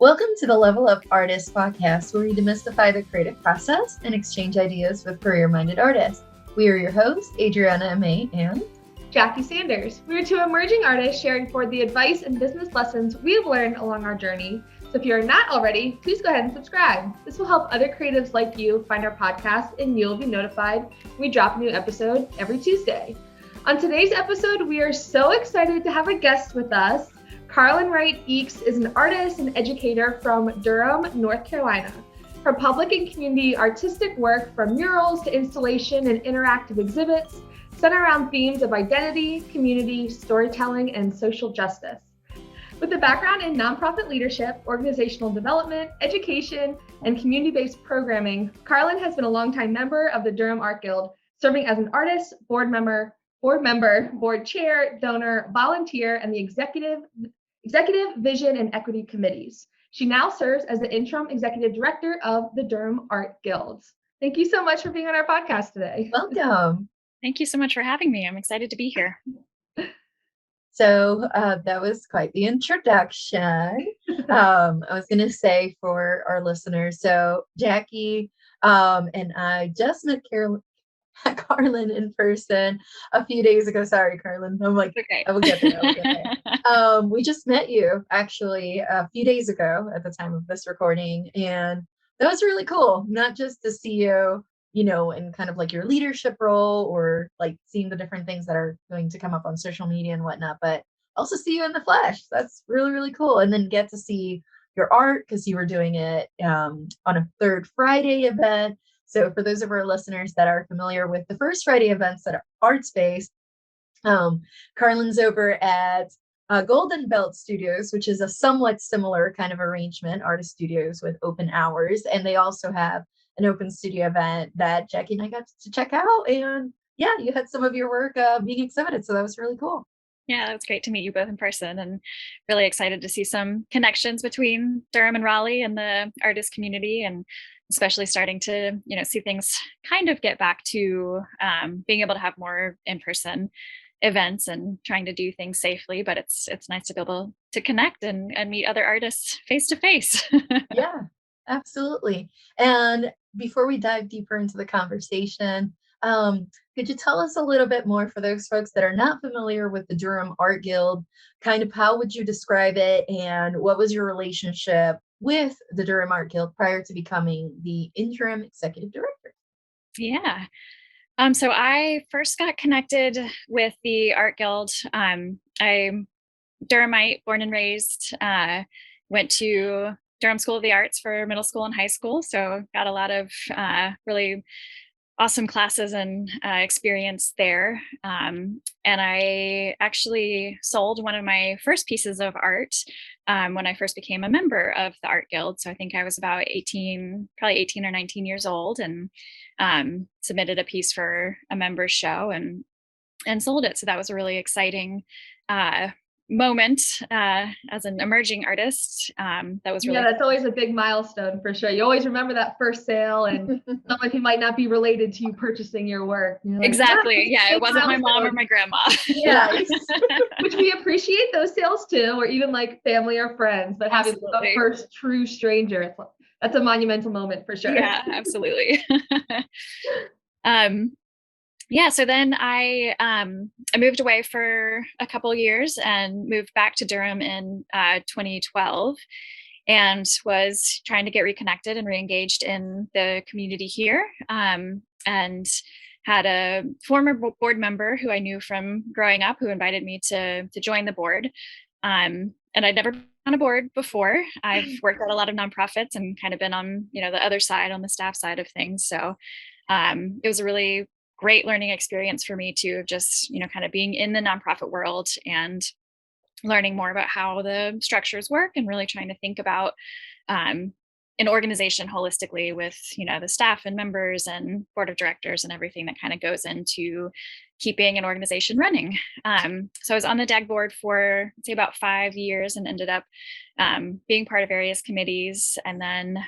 Welcome to the Level Up Artist podcast, where we demystify the creative process and exchange ideas with career-minded artists. We are your hosts, Adriana May and Jackie Sanders. We are two emerging artists sharing forward the advice and business lessons we have learned along our journey. So if you are not already, please go ahead and subscribe. This will help other creatives like you find our podcast, and you'll be notified when we drop a new episode every Tuesday. On today's episode, we are so excited to have a guest with us. Carlyn Wright-Eakes is an artist and educator from Durham, North Carolina. Her public and community artistic work, from murals to installation and interactive exhibits, center around themes of identity, community, storytelling, and social justice. With a background in nonprofit leadership, organizational development, education, and community-based programming, Carlyn has been a longtime member of the Durham Art Guild, serving as an artist, board member, board chair, donor, volunteer, and the executive vision and equity committees. She now serves as the interim executive director of the Durham Art Guild. Thank you so much for being on our podcast today. welcome. Thank you so much for having me. I'm excited to be here. So that was quite the introduction. I was going to say for our listeners, so Jackie and I just met Carlyn in person a few days ago. Sorry, Carlyn. I'm like, okay. I will get there. We just met you actually a few days ago at the time of this recording, and that was really cool. Not just to see you, in kind of like your leadership role or like seeing the different things that are going to come up on social media and whatnot, but also see you in the flesh. That's really, really cool. And then get to see your art because you were doing it on a Third Friday event. So for those of our listeners that are familiar with the First Friday events at Art Space, Carlyn's over at Golden Belt Studios, which is a somewhat similar kind of arrangement, artist studios with open hours. And they also have an open studio event that Jackie and I got to check out. And yeah, you had some of your work being exhibited. So that was really cool. Yeah, it was great to meet you both in person, and really excited to see some connections between Durham and Raleigh and the artist community, and especially starting to, see things kind of get back to being able to have more in-person events and trying to do things safely. But it's nice to be able to connect and meet other artists face to face. Yeah, absolutely. And before we dive deeper into the conversation, could you tell us a little bit more for those folks that are not familiar with the Durham Art Guild? Kind of how would you describe it, and what was your relationship with the Durham Art Guild prior to becoming the interim executive director? Yeah. So I first got connected with the Art Guild. I'm Durhamite, born and raised, went to Durham School of the Arts for middle school and high school. So got a lot of really awesome classes and experience there. And I actually sold one of my first pieces of art when I first became a member of the Art Guild. So I think I was about probably 18 or 19 years old, and submitted a piece for a member's show and sold it. So that was a really exciting moment as an emerging artist. That was really that's always a big milestone for sure. You always remember that first sale, and someone who might not be related to you purchasing your work. Like, exactly. Yeah, it wasn't my mom or my grandma. Yeah. Which we appreciate those sales too, or even like family or friends, but having the first true stranger, that's a monumental moment for sure. Yeah, absolutely. Yeah, so then I moved away for a couple of years and moved back to Durham in 2012, and was trying to get reconnected and reengaged in the community here. And had a former board member who I knew from growing up who invited me to join the board. And I'd never been on a board before. I've worked at a lot of nonprofits and kind of been on, the other side, on the staff side of things. So it was a really great learning experience for me too, of just, kind of being in the nonprofit world and learning more about how the structures work, and really trying to think about an organization holistically with, the staff and members and board of directors and everything that kind of goes into keeping an organization running. So I was on the DAG board for, say, about 5 years, and ended up being part of various committees, and then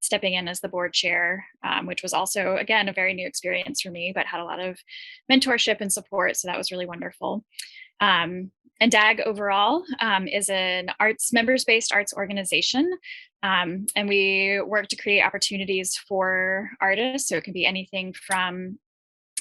stepping in as the board chair, which was also, again, a very new experience for me, but had a lot of mentorship and support. So that was really wonderful. And DAG overall is an members-based arts organization. And we work to create opportunities for artists. So it can be anything from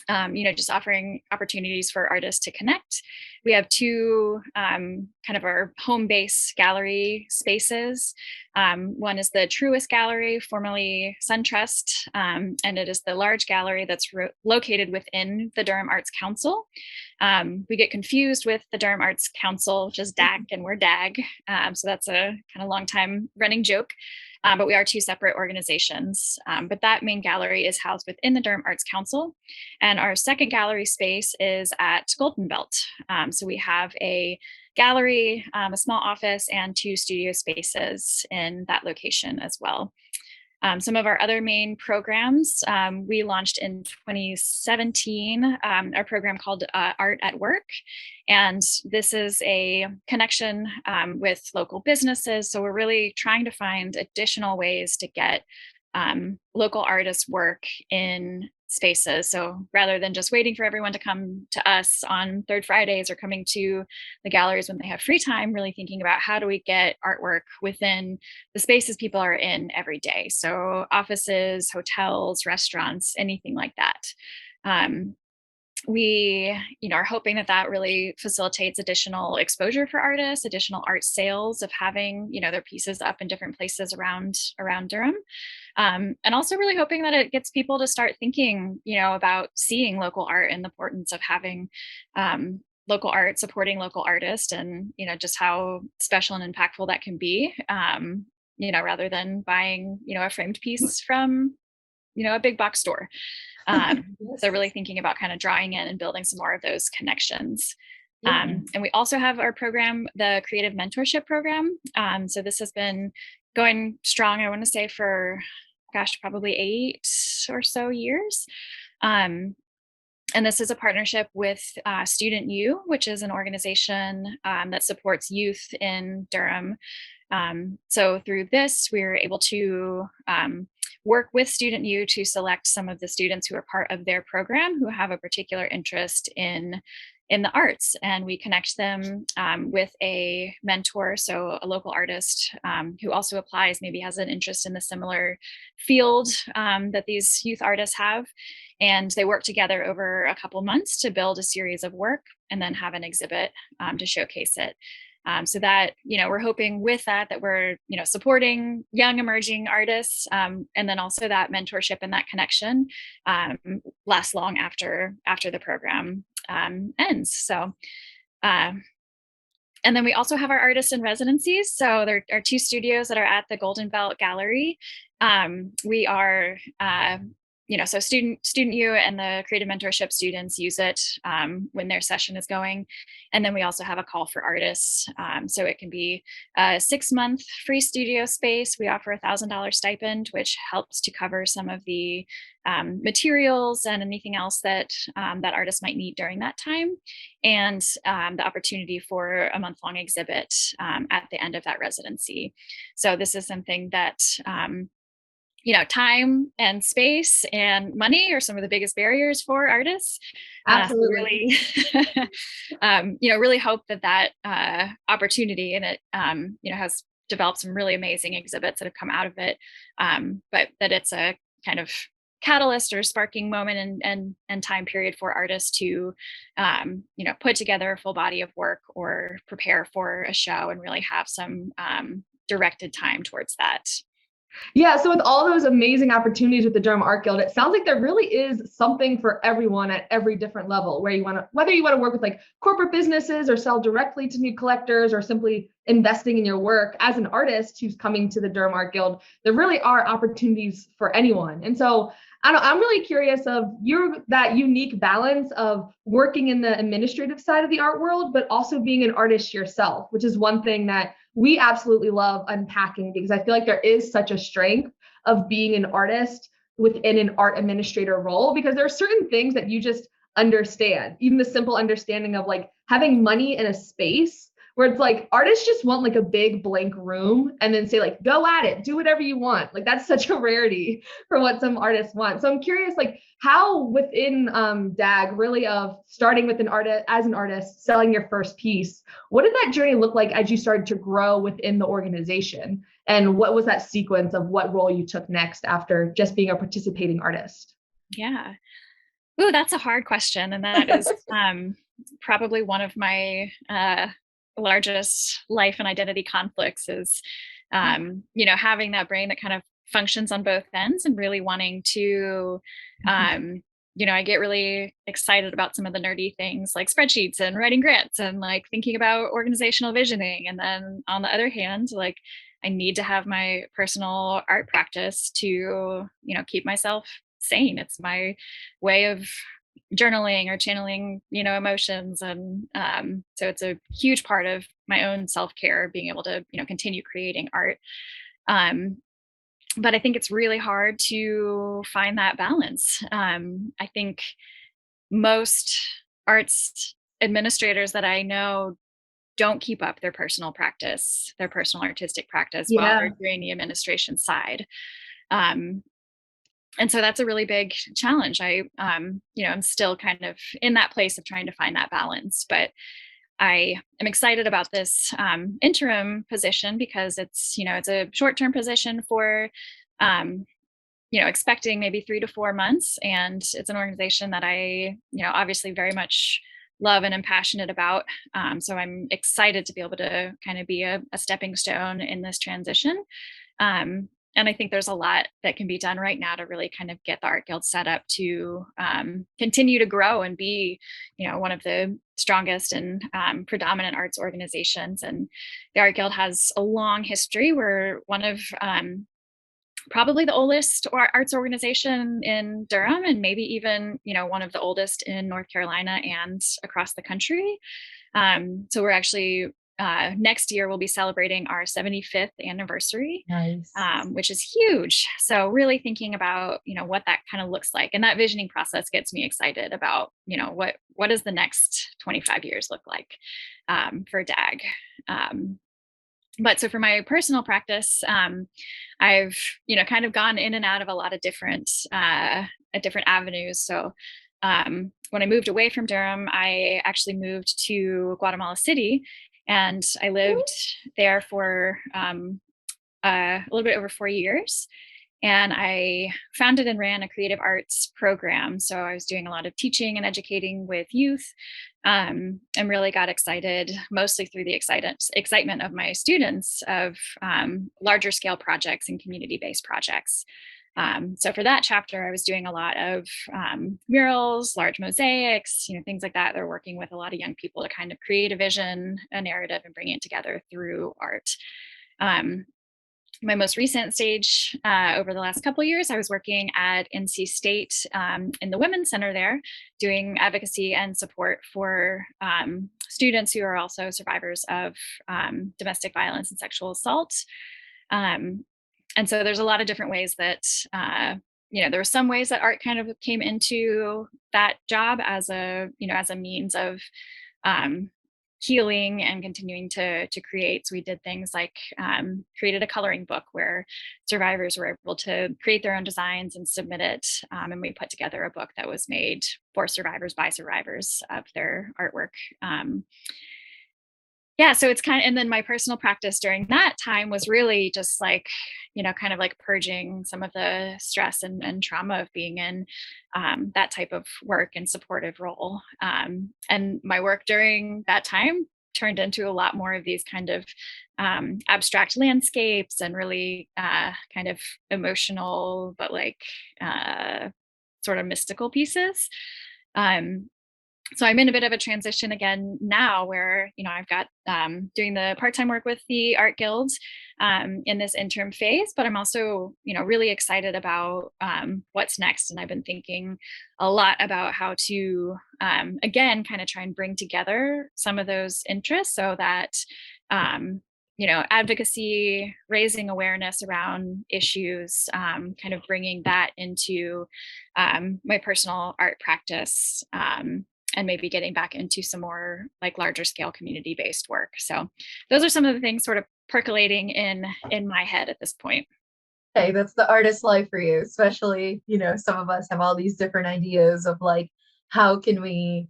just offering opportunities for artists to connect. We have two kind of our home base gallery spaces. One is the Truist Gallery, formerly SunTrust, and it is the large gallery that's located within the Durham Arts Council. We get confused with the Durham Arts Council, which is DAG, and we're DAG. So that's a kind of long time running joke. But we are two separate organizations. But that main gallery is housed within the Durham Arts Council. And our second gallery space is at Golden Belt. So we have a gallery, a small office, and two studio spaces in that location as well. Some of our other main programs, we launched in 2017, our program called Art at Work. And this is a connection with local businesses. So we're really trying to find additional ways to get local artists' work in spaces. So rather than just waiting for everyone to come to us on third Fridays or coming to the galleries when they have free time, really thinking about how do we get artwork within the spaces people are in every day. So offices, hotels, restaurants, anything like that. We are hoping that really facilitates additional exposure for artists, additional art sales of having their pieces up in different places around Durham, and also really hoping that it gets people to start thinking about seeing local art and the importance of having local art, supporting local artists, and just how special and impactful that can be, rather than buying a framed piece from a big box store. So really thinking about kind of drawing in and building some more of those connections. And we also have our program, the Creative Mentorship Program. So this has been going strong, I want to say, for, probably 8 or so years. And this is a partnership with Student U, which is an organization that supports youth in Durham. So through this, we're able to work with Student U to select some of the students who are part of their program who have a particular interest in the arts, and we connect them with a mentor, so a local artist who also applies, maybe has an interest in the similar field that these youth artists have, and they work together over a couple months to build a series of work and then have an exhibit to showcase it. So that, we're hoping with that we're, supporting young emerging artists, and then also that mentorship and that connection lasts long after the program ends. So, and then we also have our artists in residencies. So there are 2 studios that are at the Golden Belt Gallery. We are so Student U and the creative mentorship students use it when their session is going. And then we also have a call for artists. So it can be a 6-month free studio space. We offer $1,000 stipend, which helps to cover some of the materials and anything else that that artists might need during that time. And the opportunity for a month-long exhibit at the end of that residency. So this is something that time and space and money are some of the biggest barriers for artists. Absolutely. Really hope that opportunity, and it, has developed some really amazing exhibits that have come out of it. But that it's a kind of catalyst or sparking moment and time period for artists to, put together a full body of work or prepare for a show and really have some directed time towards that. Yeah, so with all those amazing opportunities with the Durham Art Guild, it sounds like there really is something for everyone at every different level, whether you want to work with like corporate businesses or sell directly to new collectors or simply investing in your work. As an artist who's coming to the Durham Art Guild, there really are opportunities for anyone. And so I'm really curious of that unique balance of working in the administrative side of the art world, but also being an artist yourself, which is one thing that we absolutely love unpacking, because I feel like there is such a strength of being an artist within an art administrator role, because there are certain things that you just understand, even the simple understanding of like having money in a space where it's like artists just want like a big blank room and then say like, go at it, do whatever you want. Like that's such a rarity for what some artists want. So I'm curious, like how within DAG really of starting with an artist as an artist, selling your first piece, what did that journey look like as you started to grow within the organization? And what was that sequence of what role you took next after just being a participating artist? Yeah. Ooh, that's a hard question. And that is probably one of my largest life and identity conflicts is, having that brain that kind of functions on both ends and really wanting to, I get really excited about some of the nerdy things like spreadsheets and writing grants and like thinking about organizational visioning. And then on the other hand, like I need to have my personal art practice to, keep myself sane. It's my way of journaling or channeling, emotions. And so it's a huge part of my own self-care, being able to, continue creating art. But I think it's really hard to find that balance. I think most arts administrators that I know don't keep up their personal practice, their personal artistic practice while they're doing the administration side. And so that's a really big challenge. I'm still kind of in that place of trying to find that balance, but I am excited about this interim position because it's a short-term position for, expecting maybe 3 to 4 months. And it's an organization that I, obviously very much love and am passionate about. So I'm excited to be able to kind of be a stepping stone in this transition. And I think there's a lot that can be done right now to really kind of get the Art Guild set up to continue to grow and be, one of the strongest and predominant arts organizations. And the Art Guild has a long history. We're one of probably the oldest arts organization in Durham, and maybe even, one of the oldest in North Carolina and across the country. So we're actually next year we'll be celebrating our 75th anniversary, Nice. Which is huge. So really thinking about, what that kind of looks like. And that visioning process gets me excited about, what does the next 25 years look like for DAG. But so for my personal practice, I've, kind of gone in and out of a lot of different avenues. So when I moved away from Durham, I actually moved to Guatemala City. And I lived there for a little bit over 4 years. And I founded and ran a creative arts program. So I was doing a lot of teaching and educating with youth, and really got excited, mostly through the excitement of my students, of larger scale projects and community-based projects. So for that chapter, I was doing a lot of murals, large mosaics, things like that. They're working with a lot of young people to kind of create a vision, a narrative, and bring it together through art. My most recent stage over the last couple of years, I was working at NC State in the Women's Center there, doing advocacy and support for students who are also survivors of domestic violence and sexual assault. And so there's a lot of different ways that, there were some ways that art kind of came into that job as a means of healing and continuing to create. So we did things like created a coloring book where survivors were able to create their own designs and submit it. And we put together a book that was made for survivors by survivors of their artwork. So it's and then my personal practice during that time was really just like, kind of like purging some of the stress and trauma of being in that type of work and supportive role. And my work during that time turned into a lot more of these kind of abstract landscapes and really kind of emotional, but like sort of mystical pieces. So I'm in a bit of a transition again now where, I've got doing the part-time work with the Art Guild in this interim phase, but I'm also, really excited about what's next. And I've been thinking a lot about how to, again, kind of try and bring together some of those interests so that, advocacy, raising awareness around issues, kind of bringing that into my personal art practice. maybe getting back into some more like larger scale community based work. So those are some of the things sort of percolating in my head at this point. Hey, that's the artist life for you, especially, some of us have all these different ideas of like, how can we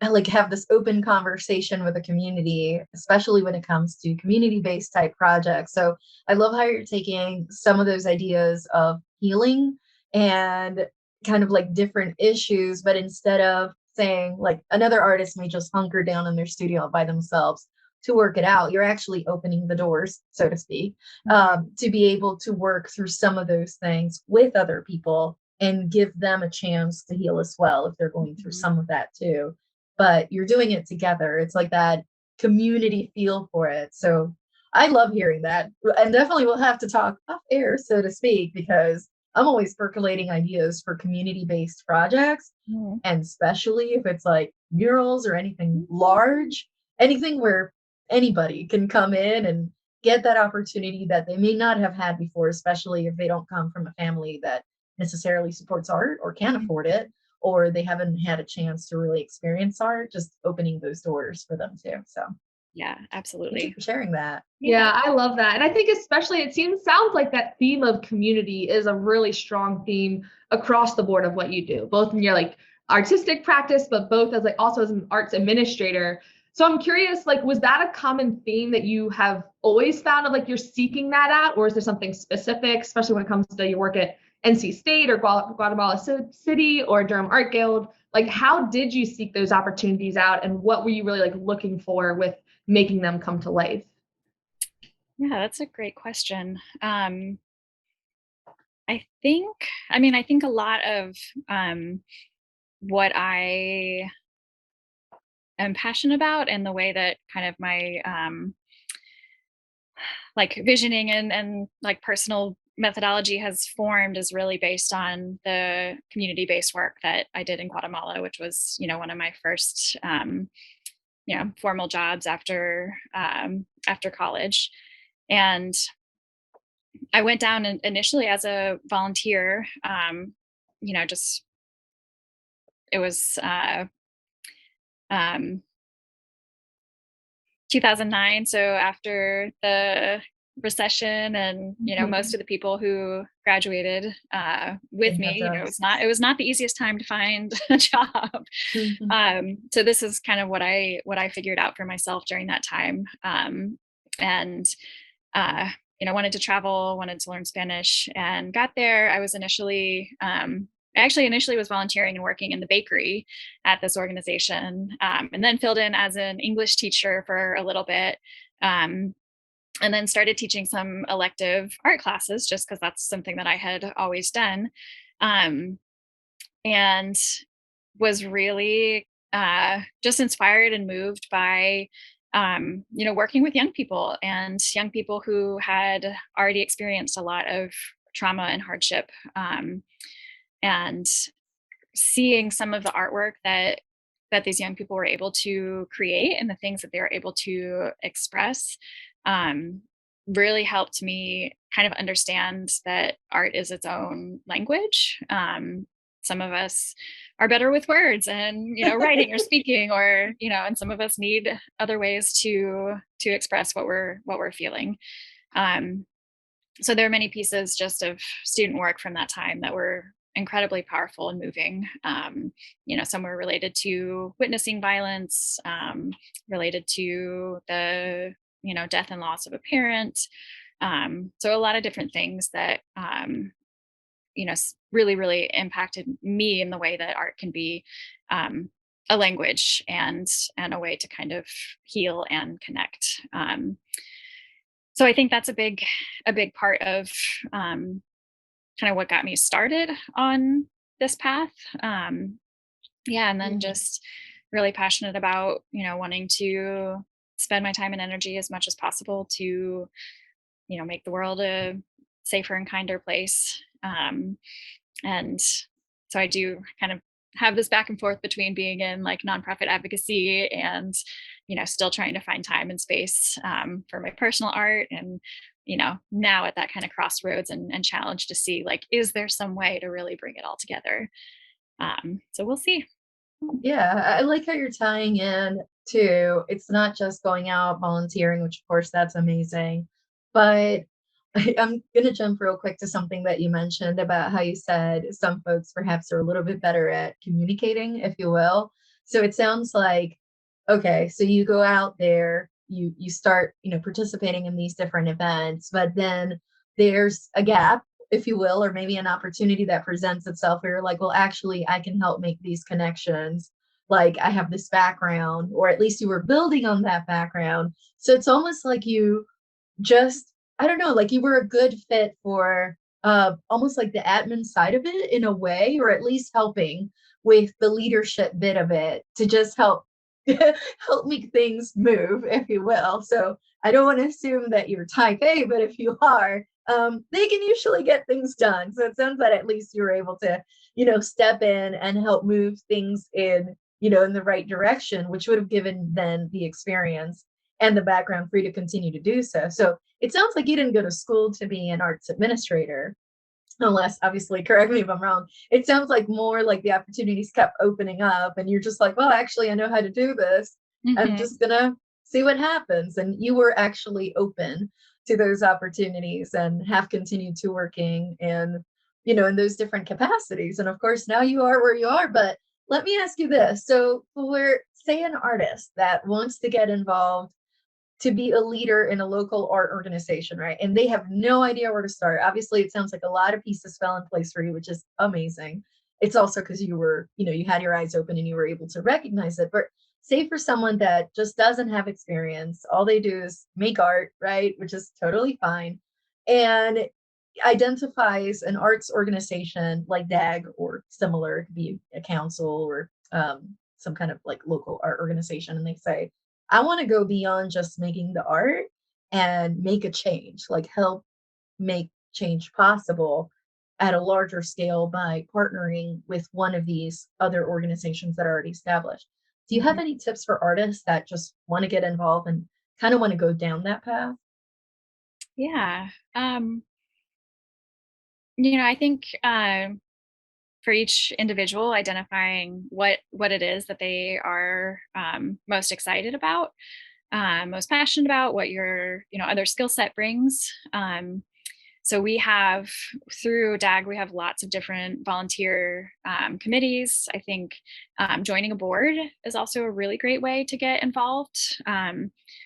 like have this open conversation with the community, especially when it comes to community-based type projects. So I love how you're taking some of those ideas of healing and kind of like different issues, but instead of saying like another artist may just hunker down in their studio by themselves to work it out, you're actually opening the doors, so to speak, to be able to work through some of those things with other people and give them a chance to heal as well if they're going through some of that too. But you're doing it together. It's like that community feel for it. So I love hearing that. And definitely we'll have to talk off air, so to speak, because I'm always percolating ideas for community-based projects. And especially if it's like murals or anything large, anything where anybody can come in and get that opportunity that they may not have had before, especially if they don't come from a family that necessarily supports art or can afford it, or they haven't had a chance to really experience art, just opening those doors for them too. So yeah, thank absolutely. you for sharing that. Yeah, I love that. And I think especially sounds like that theme of community is a really strong theme across the board of what you do, both in your like artistic practice, but both as like also as an arts administrator. So I'm curious, like, was that a common theme that you have always found of like you're seeking that out, or is there something specific, especially when it comes to your work at NC State or Guatemala City or Durham Art Guild? Like, how did you seek those opportunities out, and what were you really like looking for with making them come to life? Yeah, that's a great question. I think a lot of what I am passionate about and the way that kind of my like visioning and like personal methodology has formed is really based on the community-based work that I did in Guatemala, which was, one of my first formal jobs after college. And I went down initially as a volunteer. Just it was um, 2009. So after the recession, and most of the people who graduated with me, it was not the easiest time to find a job. So this is kind of what I figured out for myself during that time, and wanted to travel, wanted to learn Spanish, and got there. I was initially was volunteering and working in the bakery at this organization, and then filled in as an English teacher for a little bit, and then started teaching some elective art classes just because that's something that I had always done, and was really just inspired and moved by working with young people who had already experienced a lot of trauma and hardship, and seeing some of the artwork that these young people were able to create and the things that they were able to express really helped me kind of understand that art is its own language. Some of us are better with words and writing or speaking, or and some of us need other ways to express what we're feeling. So there are many pieces just of student work from that time that were incredibly powerful and moving. Some were related to witnessing violence, related to the death and loss of a parent. So a lot of different things that really, really impacted me in the way that art can be a language and a way to kind of heal and connect. So I think that's a big part of kind of what got me started on this path. And then just really passionate about, wanting to spend my time and energy as much as possible to, make the world a safer and kinder place. And so I do kind of have this back and forth between being in like nonprofit advocacy and, still trying to find time and space for my personal art, and, now at that kind of crossroads and challenge to see like, is there some way to really bring it all together? So we'll see. Yeah, I like how you're tying in to, it's not just going out volunteering, which of course that's amazing, but I'm going to jump real quick to something that you mentioned about how you said some folks perhaps are a little bit better at communicating, if you will. So it sounds like, okay, so you go out there, you start, participating in these different events, but then there's a gap, if you will, or maybe an opportunity that presents itself where you're like, well, actually, I can help make these connections. Like I have this background, or at least you were building on that background. So it's almost like you just, I don't know, like you were a good fit for almost like the admin side of it in a way, or at least helping with the leadership bit of it to just help help make things move, if you will. So I don't want to assume that you're type A, but if you are, they can usually get things done. So it sounds that at least you were able to, step in and help move things in, in the right direction, which would have given then the experience and the background for you to continue to do so. So it sounds like you didn't go to school to be an arts administrator, unless obviously, correct me if I'm wrong. It sounds like more like the opportunities kept opening up and you're just like, well, actually, I know how to do this. I'm just gonna see what happens. And you were actually open to those opportunities and have continued to working in those different capacities. And of course, now you are where you are. But let me ask you this. So for, say, an artist that wants to get involved to be a leader in a local art organization, right? And they have no idea where to start. Obviously, it sounds like a lot of pieces fell in place for you, which is amazing. It's also because you were, you had your eyes open and you were able to recognize it. But say for someone that just doesn't have experience, all they do is make art, right? Which is totally fine. And identifies an arts organization like DAG or similar, it could be a council or some kind of like local art organization, and they say, I want to go beyond just making the art and make a change, like help make change possible at a larger scale by partnering with one of these other organizations that are already established. Do you have any tips for artists that just want to get involved and kind of want to go down that path? Yeah. I think for each individual, identifying what it is that they are most excited about, most passionate about, what your other skill set brings. So we have, through DAG, we have lots of different volunteer committees. I think joining a board is also a really great way to get involved. I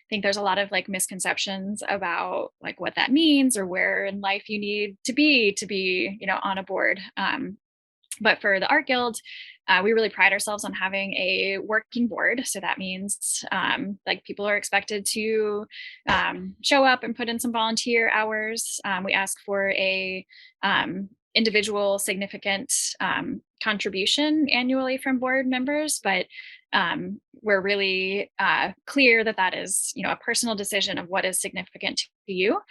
think there's a lot of like misconceptions about like what that means or where in life you need to be on a board. But for the Art Guild, we really pride ourselves on having a working board. So that means like people are expected to show up and put in some volunteer hours. We ask for a individual significant contribution annually from board members, but we're really clear that that is, a personal decision of what is significant to you.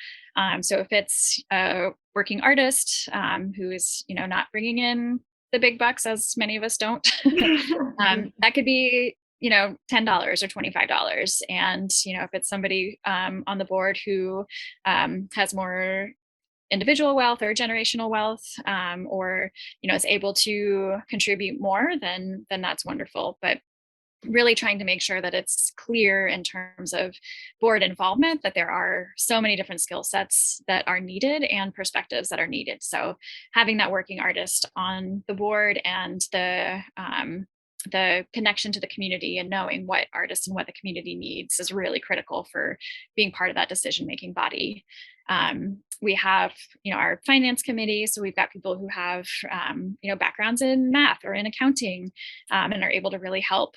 So if it's a working artist who is, not bringing in the big bucks, as many of us don't, that could be, $10 or $25. And, if it's somebody on the board who has more individual wealth or generational wealth, or, is able to contribute more, then that's wonderful. But really trying to make sure that it's clear in terms of board involvement that there are so many different skill sets that are needed and perspectives that are needed. So having that working artist on the board and the connection to the community and knowing what artists and what the community needs is really critical for being part of that decision-making body. We have, our finance committee. So we've got people who have, backgrounds in math or in accounting, and are able to really help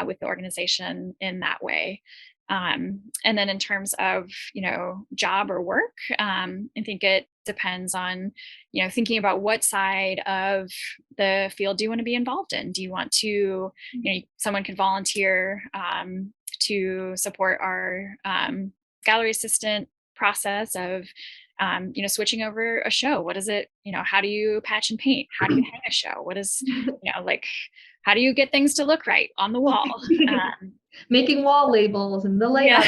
with the organization in that way. And then in terms of, job or work, I think it depends on, thinking about what side of the field do you want to be involved in? Do you want to, someone could volunteer to support our gallery assistant process of, switching over a show. What is it? How do you patch and paint? How do you hang a show? What is, like, how do you get things to look right on the wall? Making wall labels and the layout,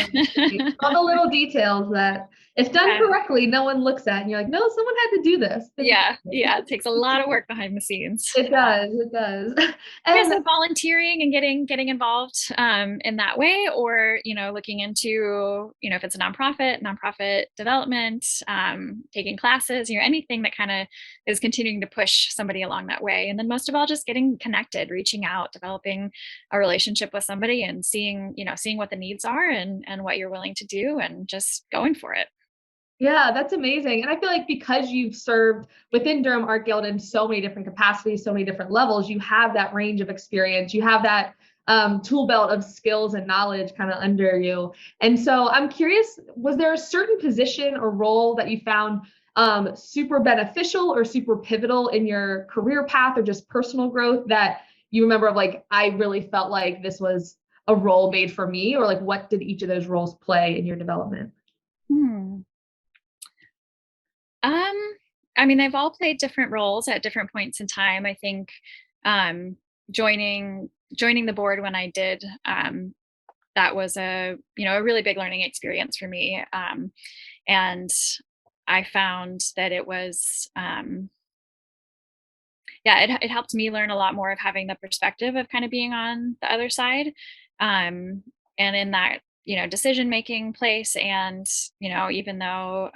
all the little details that if done correctly, no one looks at it and you're like, no, someone had to do this. Yeah. It takes a lot of work behind the scenes. It does. And so volunteering and getting involved in that way, or looking into if it's a nonprofit development, taking classes, anything that kind of is continuing to push somebody along that way. And then most of all, just getting connected, reaching out, developing a relationship with somebody, and seeing what the needs are and what you're willing to do, and just going for it. Yeah, that's amazing. And I feel like because you've served within Durham Art Guild in so many different capacities, so many different levels, you have that range of experience. You have that tool belt of skills and knowledge kind of under you. And so I'm curious, was there a certain position or role that you found super beneficial or super pivotal in your career path or just personal growth that you remember of, like, I really felt like this was a role made for me, or like what did each of those roles play in your development? I mean, they've all played different roles at different points in time. I think joining the board when I did, that was a really big learning experience for me. And I found that it was, it helped me learn a lot more of having the perspective of kind of being on the other side. And in that, decision-making place, and, even though,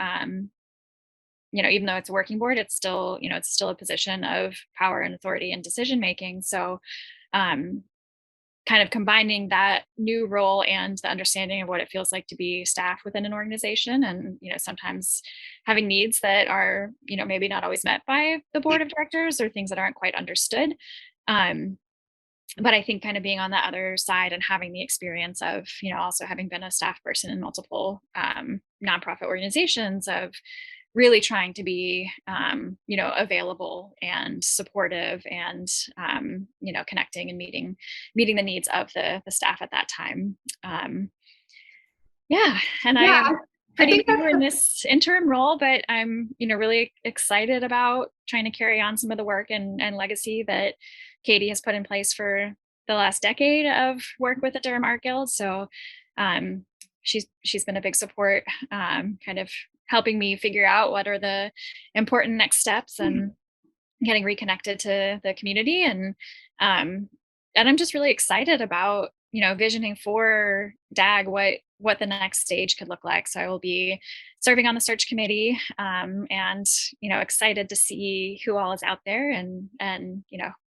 even though it's a working board, it's still a position of power and authority and decision making. So kind of combining that new role and the understanding of what it feels like to be staff within an organization, and sometimes having needs that are maybe not always met by the board of directors, or things that aren't quite understood. But I think kind of being on the other side and having the experience of also having been a staff person in multiple nonprofit organizations, of really trying to be, available and supportive, and, connecting and meeting the needs of the staff at that time. And I am pretty new in this interim role, but I'm, really excited about trying to carry on some of the work and legacy that Katie has put in place for the last decade of work with the Durham Art Guild. So she's been a big support, kind of helping me figure out what are the important next steps, and getting reconnected to the community. And I'm just really excited about, visioning for DAG what the next stage could look like. So I will be serving on the search committee, and, excited to see who all is out there, and,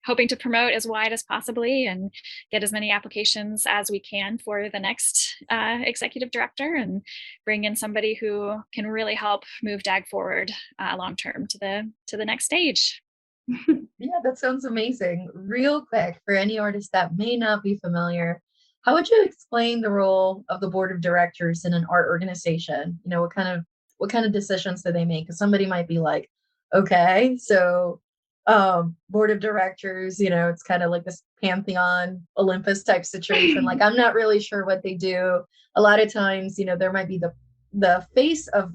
hoping to promote as wide as possibly, and get as many applications as we can for the next executive director, and bring in somebody who can really help move DAG forward long-term to the next stage. Yeah, that sounds amazing. Real quick, for any artist that may not be familiar, how would you explain the role of the board of directors in an art organization? What kind of decisions do they make? Because somebody might be like, okay, so board of directors, it's kind of like this Pantheon Olympus type situation. Like, I'm not really sure what they do. A lot of times, there might be the face of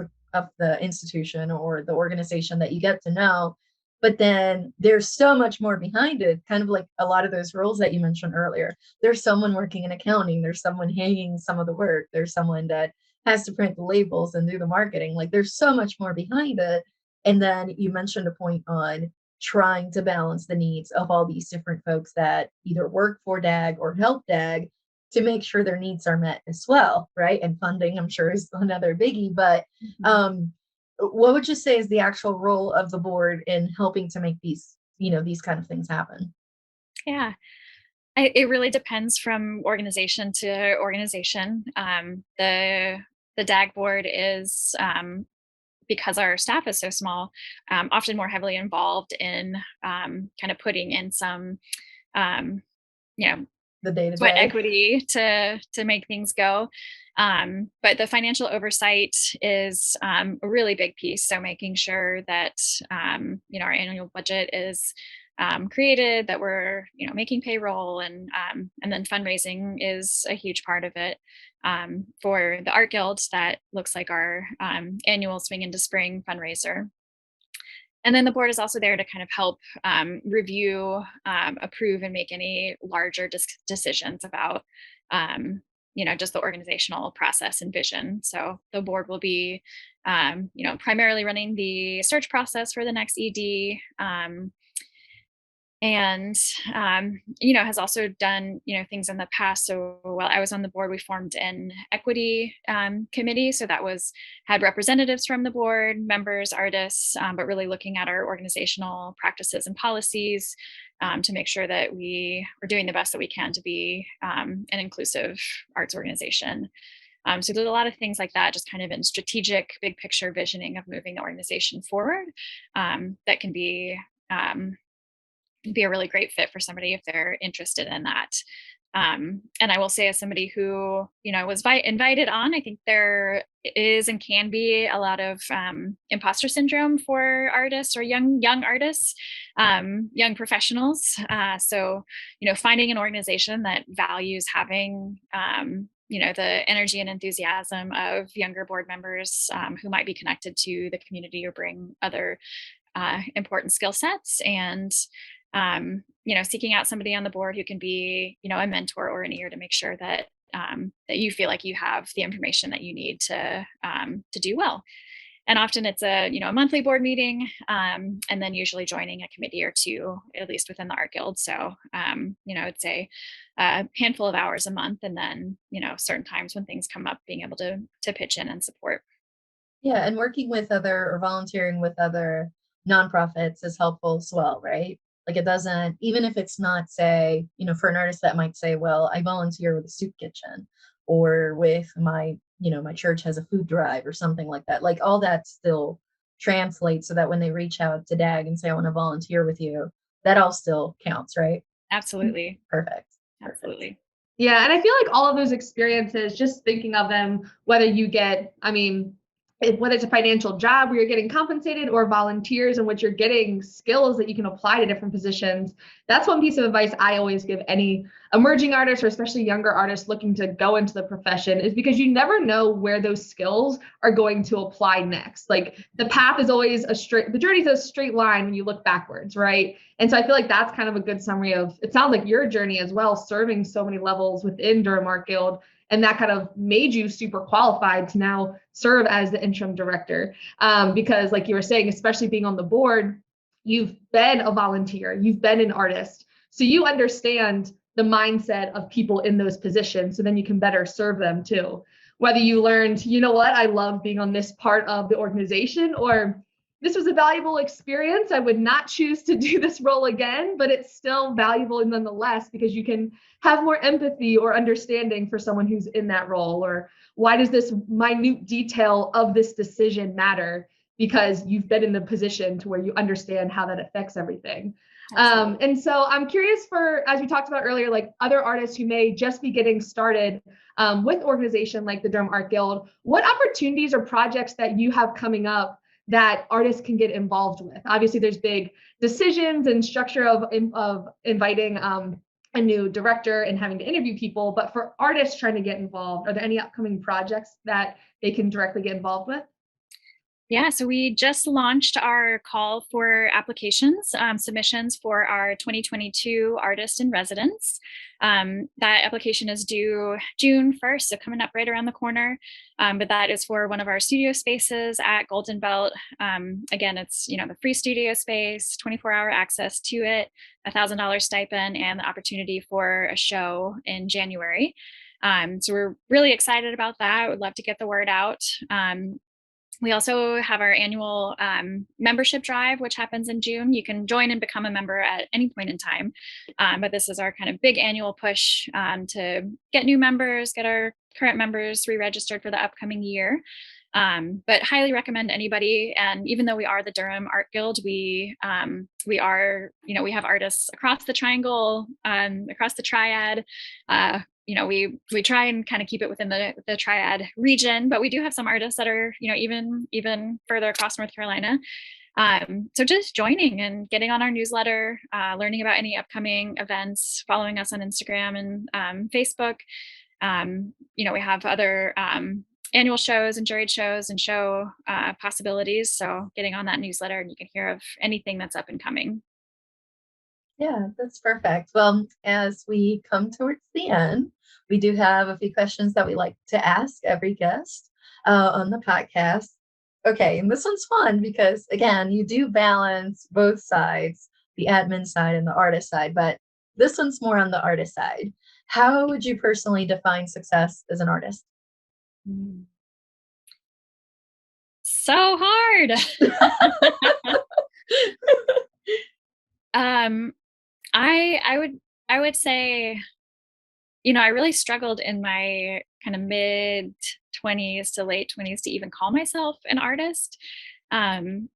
the institution or the organization that you get to know, but then there's so much more behind it, kind of like a lot of those roles that you mentioned earlier. There's someone working in accounting, there's someone hanging some of the work, there's someone that has to print the labels and do the marketing. Like, there's so much more behind it. And then you mentioned a point on trying to balance the needs of all these different folks that either work for DAG or help DAG, to make sure their needs are met as well, right? And funding, I'm sure, is another biggie. But what would you say is the actual role of the board in helping to make these kind of things happen? Yeah, it really depends from organization to organization. The DAG board is, because our staff is so small, often more heavily involved in kind of putting in some, The day-to-day sweat equity to make things go. But the financial oversight is a really big piece. So making sure that our annual budget is created, that we're making payroll, and then fundraising is a huge part of it. For the Art Guild, that looks like our annual Swing into Spring fundraiser. And then the board is also there to kind of help review, approve, and make any larger decisions about just the organizational process and vision. So the board will be primarily running the search process for the next ED. And has also done things in the past. So while I was on the board, we formed an equity committee, so that had representatives from the board, members, artists, but really looking at our organizational practices and policies to make sure that we are doing the best that we can to be an inclusive arts organization. So there's a lot of things like that, just kind of in strategic, big picture visioning of moving the organization forward, that can be a really great fit for somebody if they're interested in that. And I will say, as somebody who, was invited on, I think there is and can be a lot of imposter syndrome for artists or young artists, young professionals. So, finding an organization that values having, the energy and enthusiasm of younger board members who might be connected to the community or bring other important skill sets, and seeking out somebody on the board who can be, a mentor or an ear to make sure that that you feel like you have the information that you need to do well. And often it's a monthly board meeting, and then usually joining a committee or two, at least within the Art Guild. So I'd say a handful of hours a month, and then certain times when things come up, being able to pitch in and support. Yeah, and working with other or volunteering with other nonprofits is helpful as well, right? Like, it doesn't, even if it's not, say, for an artist that might say, well, I volunteer with a soup kitchen, or with my church has a food drive or something like that. Like, all that still translates so that when they reach out to DAG and say, I want to volunteer with you, that all still counts, right? Absolutely. Perfect. Absolutely. Yeah. And I feel like all of those experiences, just thinking of them, whether you get, whether it's a financial job where you're getting compensated, or volunteers in which you're getting skills that you can apply to different positions. That's one piece of advice I always give any emerging artists, or especially younger artists looking to go into the profession, is because you never know where those skills are going to apply next. Like, the path is always the journey is a straight line when you look backwards, right? And so I feel like that's kind of a good summary of, it sounds like your journey as well, serving so many levels within Durham Art Guild. And that kind of made you super qualified to now serve as the interim director. Because like you were saying, especially being on the board, you've been a volunteer, you've been an artist. So you understand the mindset of people in those positions. So then you can better serve them too. Whether you learned, I love being on this part of the organization, or this was a valuable experience, I would not choose to do this role again, but it's still valuable nonetheless, because you can have more empathy or understanding for someone who's in that role. Or why does this minute detail of this decision matter? Because you've been in the position to where you understand how that affects everything. And so I'm curious for, as we talked about earlier, like other artists who may just be getting started with organization like the Durham Art Guild, what opportunities or projects that you have coming up that artists can get involved with? Obviously, there's big decisions and structure of inviting a new director and having to interview people. But for artists trying to get involved, are there any upcoming projects that they can directly get involved with? Yeah, so we just launched our call for applications, submissions for our 2022 Artist in Residence. That application is due June 1st, so coming up right around the corner. But that is for one of our studio spaces at Golden Belt. Again, it's the free studio space, 24-hour access to it, $1,000 stipend, and the opportunity for a show in January. So we're really excited about that. Would love to get the word out. We also have our annual membership drive, which happens in June. You can join and become a member at any point in time. But this is our kind of big annual push to get new members, get our current members re-registered for the upcoming year. But highly recommend anybody. And even though we are the Durham Art Guild, we are, we have artists across the triangle, across the triad. We try and kind of keep it within the triad region, but we do have some artists that are, even further across North Carolina. So just joining and getting on our newsletter, learning about any upcoming events, following us on Instagram and Facebook. We have other annual shows and juried shows and show possibilities. So getting on that newsletter, and you can hear of anything that's up and coming. Yeah, that's perfect. Well, as we come towards the end, we do have a few questions that we like to ask every guest on the podcast. okay, and this one's fun because again, you do balance both sides, the admin side and the artist side, but this one's more on the artist side. How would you personally define success as an artist? So hard. I would say, I really struggled in my kind of mid 20s to late 20s to even call myself an artist. And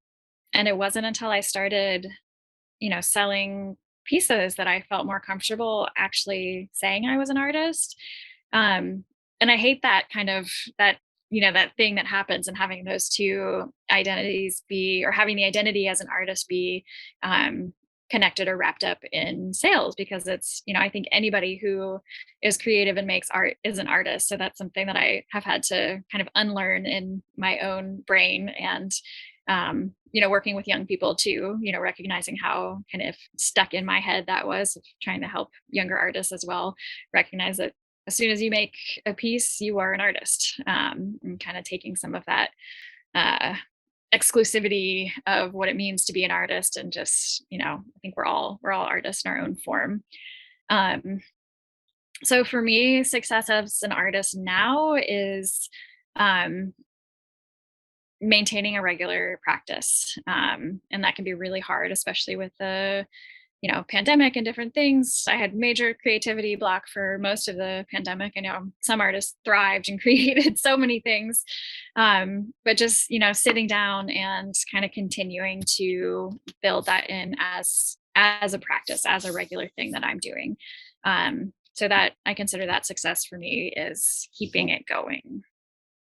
it wasn't until I started, selling pieces that I felt more comfortable actually saying I was an artist. And I hate that kind of that thing that happens and having those two identities be, or having the identity as an artist be connected or wrapped up in sales, because it's, I think anybody who is creative and makes art is an artist. So that's something that I have had to kind of unlearn in my own brain. And working with young people too, recognizing how kind of stuck in my head that was, trying to help younger artists as well, recognize that as soon as you make a piece, you are an artist, and kind of taking some of that exclusivity of what it means to be an artist, and just, I think we're all artists in our own form. So for me, success as an artist now is maintaining a regular practice. And that can be really hard, especially with the, pandemic and different things. I had major creativity block for most of the pandemic. I know some artists thrived and created so many things. But just, sitting down and kind of continuing to build that in as a practice, as a regular thing that I'm doing. So that I consider that success for me is keeping it going.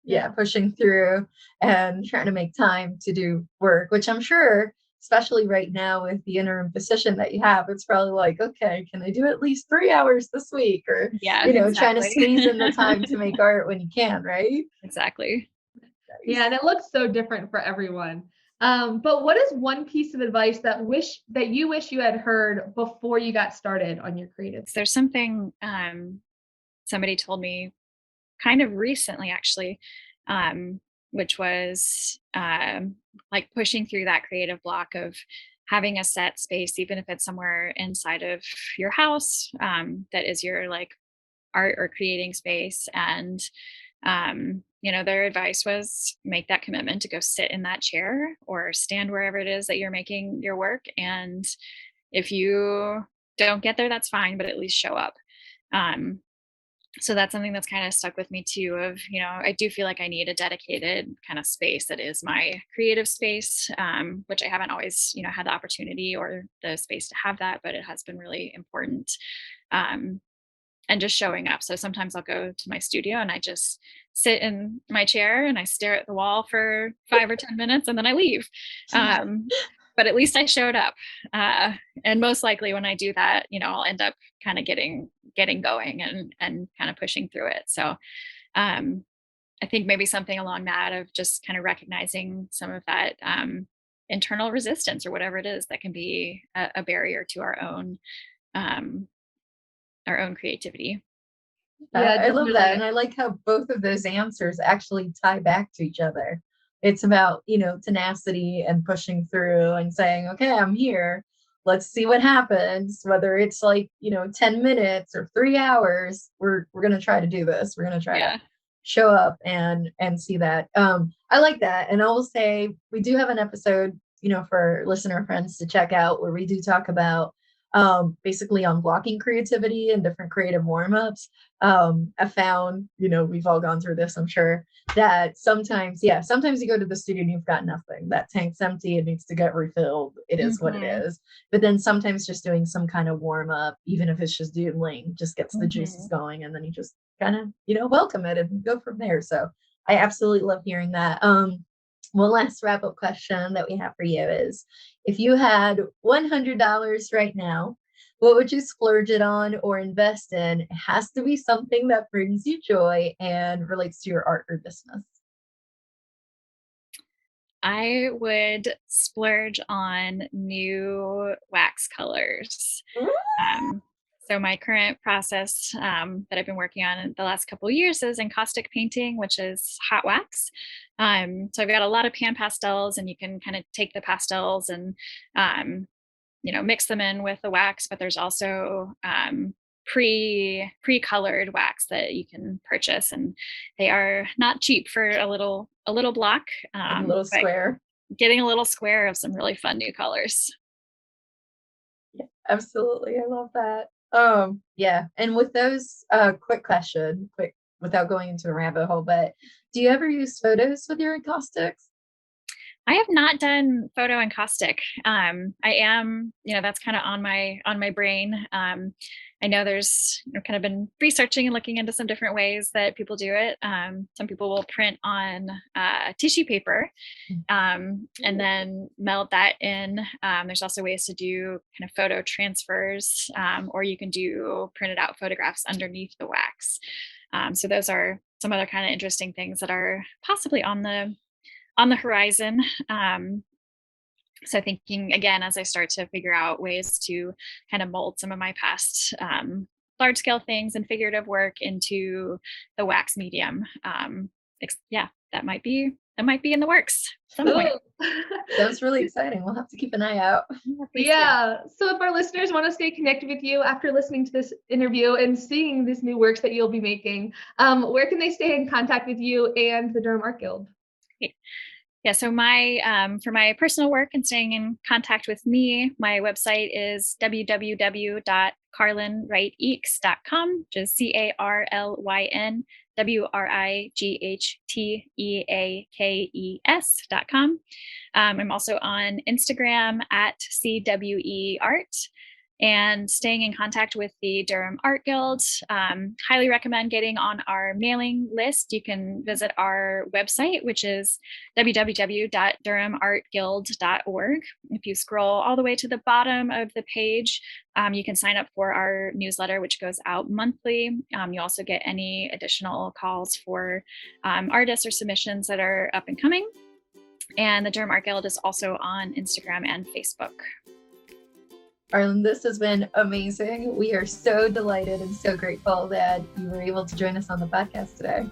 Yeah, pushing through and trying to make time to do work, which I'm sure, especially right now with the interim position that you have, it's probably like, okay, can I do at least 3 hours this week? Or, yeah, exactly. Trying to squeeze in the time to make art when you can, right? Exactly. Yeah, and it looks so different for everyone. But what is one piece of advice that you wish you had heard before you got started on your creative? There's something somebody told me kind of recently, actually, which was like pushing through that creative block of having a set space, even if it's somewhere inside of your house, that is your like art or creating space. And their advice was make that commitment to go sit in that chair or stand wherever it is that you're making your work. And if you don't get there, that's fine, but at least show up. So that's something that's kind of stuck with me too, of, I do feel like I need a dedicated kind of space that is my creative space, which I haven't always, had the opportunity or the space to have that, but it has been really important. And just showing up. So sometimes I'll go to my studio and I just sit in my chair and I stare at the wall for 5 or 10 minutes and then I leave. But at least I showed up. And most likely when I do that, I'll end up kind of getting going and kind of pushing through it. So I think maybe something along that of just kind of recognizing some of that internal resistance or whatever it is that can be a barrier to our own creativity. Yeah, I love that. And I like how both of those answers actually tie back to each other. It's about, tenacity and pushing through and saying, okay, I'm here. Let's see what happens. Whether it's like, 10 minutes or 3 hours, we're going to try to do this. We're going to try to show up and see that. I like that. And I will say we do have an episode, for listener friends to check out where we do talk about basically unblocking creativity and different creative warm-ups. I found, we've all gone through this, I'm sure, that sometimes you go to the studio and you've got nothing. That tank's empty, it needs to get refilled. It is what it is. But then sometimes just doing some kind of warm-up, even if it's just doodling, just gets the juices going, and then you just kind of, welcome it and go from there. So I absolutely love hearing that. One last wrap-up question that we have for you is, if you had $100 right now, what would you splurge it on or invest in? It has to be something that brings you joy and relates to your art or business. I would splurge on new wax colors. So my current process that I've been working on in the last couple of years is encaustic painting, which is hot wax. So I've got a lot of pan pastels, and you can kind of take the pastels and mix them in with the wax, but there's also pre-colored wax that you can purchase, and they are not cheap for a little block. A little square. Getting a little square of some really fun new colors. Yeah, absolutely. I love that. Yeah. And with those, quick without going into a rabbit hole, but do you ever use photos with your encaustics? I have not done photo encaustic. I am, that's kind of on my brain. I know there's kind of been researching and looking into some different ways that people do it. Some people will print on tissue paper and then melt that in. There's also ways to do kind of photo transfers, or you can do printed out photographs underneath the wax. So those are some other kind of interesting things that are possibly on the horizon. So thinking again, as I start to figure out ways to kind of mold some of my past large scale things and figurative work into the wax medium. That might be in the works at some point. Sounds really exciting. We'll have to keep an eye out. Yeah. So if our listeners want to stay connected with you after listening to this interview and seeing these new works that you'll be making, where can they stay in contact with you and the Durham Art Guild? Yeah, so for my personal work and staying in contact with me, my website is www.carlynwright-eakes.com, which is CarlynWrighTeakes.com. I'm also on Instagram at CWEArt. And staying in contact with the Durham Art Guild. Highly recommend getting on our mailing list. You can visit our website, which is www.durhamartguild.org. If you scroll all the way to the bottom of the page, you can sign up for our newsletter, which goes out monthly. You also get any additional calls for artists or submissions that are up and coming. And the Durham Art Guild is also on Instagram and Facebook. Carlyn, this has been amazing. We are so delighted and so grateful that you were able to join us on the podcast today.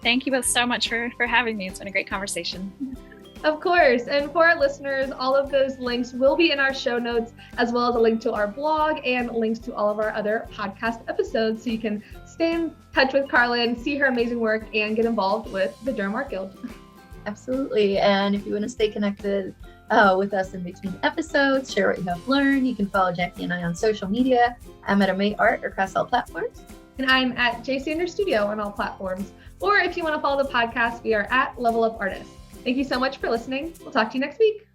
Thank you both so much for having me. It's been a great conversation. Of course. And for our listeners, all of those links will be in our show notes, as well as a link to our blog and links to all of our other podcast episodes. So you can stay in touch with Carlyn, see her amazing work, and get involved with the Durham Art Guild. Absolutely. And if you want to stay connected with us in between episodes, share what you have learned, you can follow Jackie and I on social media. I'm at Amay Art across all platforms. And I'm at J. Sanders Studio on all platforms. Or if you want to follow the podcast, we are at Level Up Artists. Thank you so much for listening. We'll talk to you next week.